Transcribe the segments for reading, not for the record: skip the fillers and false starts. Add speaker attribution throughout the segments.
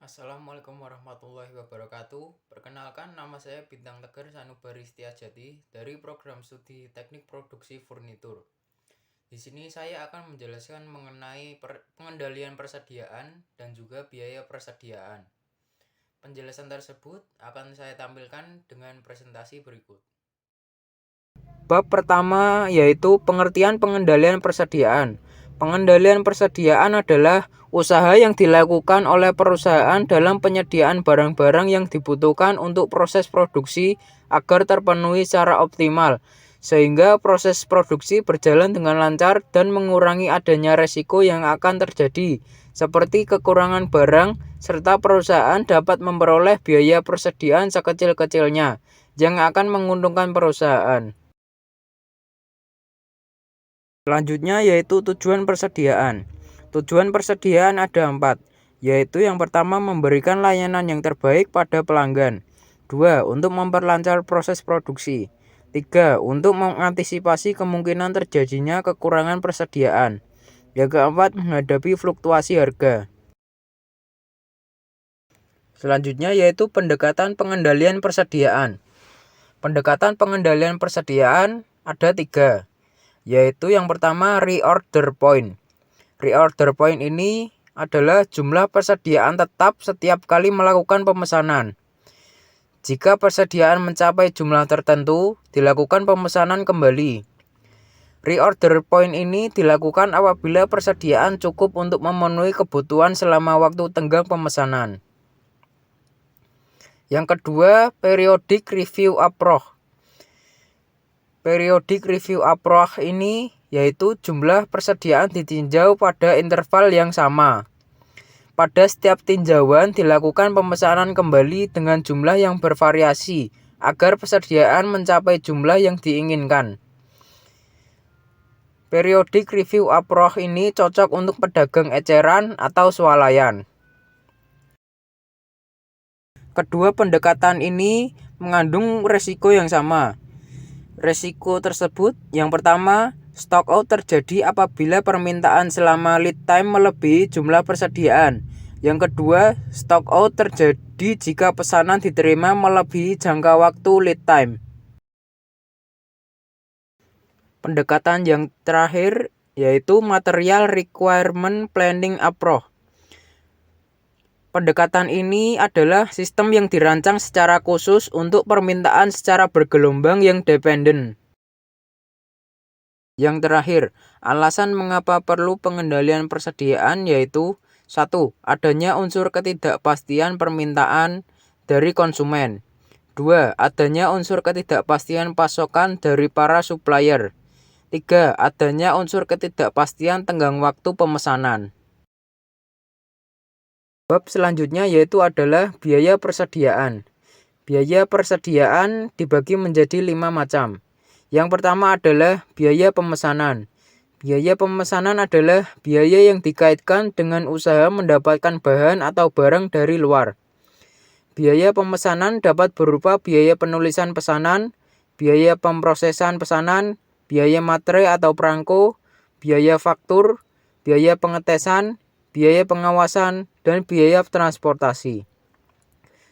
Speaker 1: Assalamualaikum warahmatullahi wabarakatuh. Perkenalkan, nama saya Bintang Tegar Sanubari Setiajati dari program studi Teknik Produksi Furnitur. Di sini saya akan menjelaskan mengenai pengendalian persediaan dan juga biaya persediaan. Penjelasan tersebut akan saya tampilkan dengan presentasi berikut. Bab pertama yaitu pengertian pengendalian persediaan. Pengendalian persediaan adalah usaha yang dilakukan oleh perusahaan dalam penyediaan barang-barang yang dibutuhkan untuk proses produksi agar terpenuhi secara optimal, sehingga proses produksi berjalan dengan lancar dan mengurangi adanya resiko yang akan terjadi, seperti kekurangan barang, serta perusahaan dapat memperoleh biaya persediaan sekecil-kecilnya, yang akan menguntungkan perusahaan. Selanjutnya yaitu tujuan persediaan. Tujuan persediaan ada 4, yaitu yang pertama memberikan layanan yang terbaik pada pelanggan. 2. Untuk memperlancar proses produksi. 3. Untuk mengantisipasi kemungkinan terjadinya kekurangan persediaan. Yang keempat, menghadapi fluktuasi harga. Selanjutnya yaitu pendekatan pengendalian persediaan. Pendekatan pengendalian persediaan ada 3. Yaitu yang pertama reorder point. Reorder point ini adalah jumlah persediaan tetap setiap kali melakukan pemesanan. Jika persediaan mencapai jumlah tertentu, dilakukan pemesanan kembali. Reorder point ini dilakukan apabila persediaan cukup untuk memenuhi kebutuhan selama waktu tenggang pemesanan. Yang kedua, periodic review approach. Periodic review approach ini yaitu jumlah persediaan ditinjau pada interval yang sama. Pada setiap tinjauan dilakukan pemesanan kembali dengan jumlah yang bervariasi agar persediaan mencapai jumlah yang diinginkan. Periodic review approach ini cocok untuk pedagang eceran atau swalayan. Kedua pendekatan ini mengandung resiko yang sama. Resiko tersebut yang pertama, stock out terjadi apabila permintaan selama lead time melebihi jumlah persediaan. Yang kedua, stock out terjadi jika pesanan diterima melebihi jangka waktu lead time. Pendekatan yang terakhir yaitu material requirement planning approach. Pendekatan ini adalah sistem yang dirancang secara khusus untuk permintaan secara bergelombang yang dependen. Yang terakhir, alasan mengapa perlu pengendalian persediaan yaitu 1. Adanya unsur ketidakpastian permintaan dari konsumen. 2. Adanya unsur ketidakpastian pasokan dari para supplier. 3. Adanya unsur ketidakpastian tenggang waktu pemesanan. Bab selanjutnya yaitu adalah biaya persediaan. Biaya persediaan dibagi menjadi 5 macam. Yang pertama adalah biaya pemesanan. Biaya pemesanan adalah biaya yang dikaitkan dengan usaha mendapatkan bahan atau barang dari luar. Biaya pemesanan dapat berupa biaya penulisan pesanan, biaya pemrosesan pesanan, biaya materai atau perangko, biaya faktur, biaya pengetesan, biaya pengawasan, dan biaya transportasi.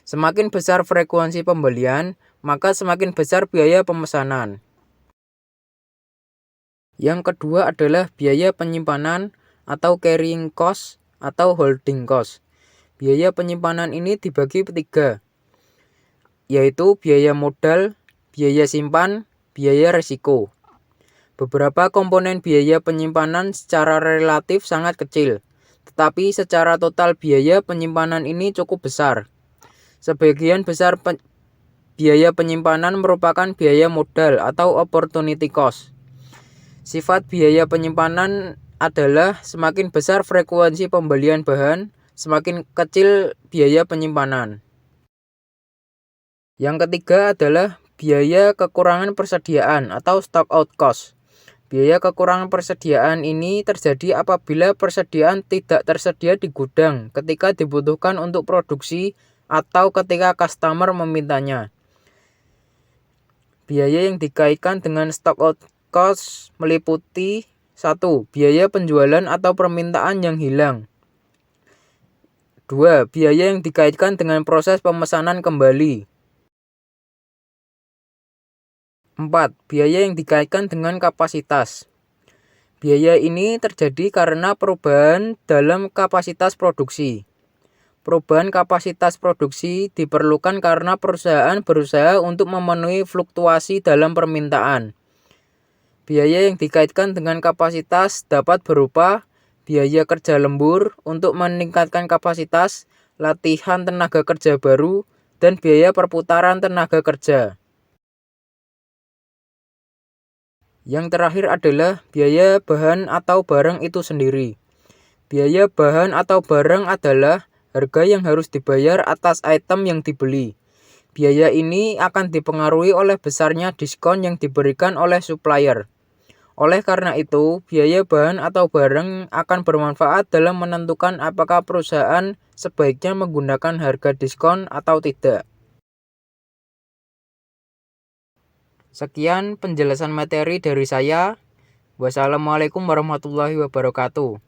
Speaker 1: Semakin besar frekuensi pembelian, maka semakin besar biaya pemesanan. Yang kedua adalah biaya penyimpanan atau carrying cost atau holding cost. Biaya penyimpanan ini dibagi 3, yaitu biaya modal, biaya simpan, biaya risiko. Beberapa komponen biaya penyimpanan secara relatif sangat kecil, tetapi secara total biaya penyimpanan ini cukup besar. Sebagian besar biaya penyimpanan merupakan biaya modal atau opportunity cost. Sifat biaya penyimpanan adalah semakin besar frekuensi pembelian bahan, semakin kecil biaya penyimpanan. Yang ketiga adalah biaya kekurangan persediaan atau stock out cost. Biaya kekurangan persediaan ini terjadi apabila persediaan tidak tersedia di gudang ketika dibutuhkan untuk produksi atau ketika customer memintanya. Biaya yang dikaitkan dengan stock out cost meliputi 1. Biaya penjualan atau permintaan yang hilang. 2. Biaya yang dikaitkan dengan proses pemesanan kembali. 4. Biaya yang dikaitkan dengan kapasitas. Biaya ini terjadi karena perubahan dalam kapasitas produksi. Perubahan kapasitas produksi diperlukan karena perusahaan berusaha untuk memenuhi fluktuasi dalam permintaan. Biaya yang dikaitkan dengan kapasitas dapat berupa biaya kerja lembur untuk meningkatkan kapasitas, latihan tenaga kerja baru, dan biaya perputaran tenaga kerja. Yang terakhir adalah biaya bahan atau barang itu sendiri. Biaya bahan atau barang adalah harga yang harus dibayar atas item yang dibeli. Biaya ini akan dipengaruhi oleh besarnya diskon yang diberikan oleh supplier. Oleh karena itu, biaya bahan atau barang akan bermanfaat dalam menentukan apakah perusahaan sebaiknya menggunakan harga diskon atau tidak. Sekian penjelasan materi dari saya. Wassalamualaikum warahmatullahi wabarakatuh.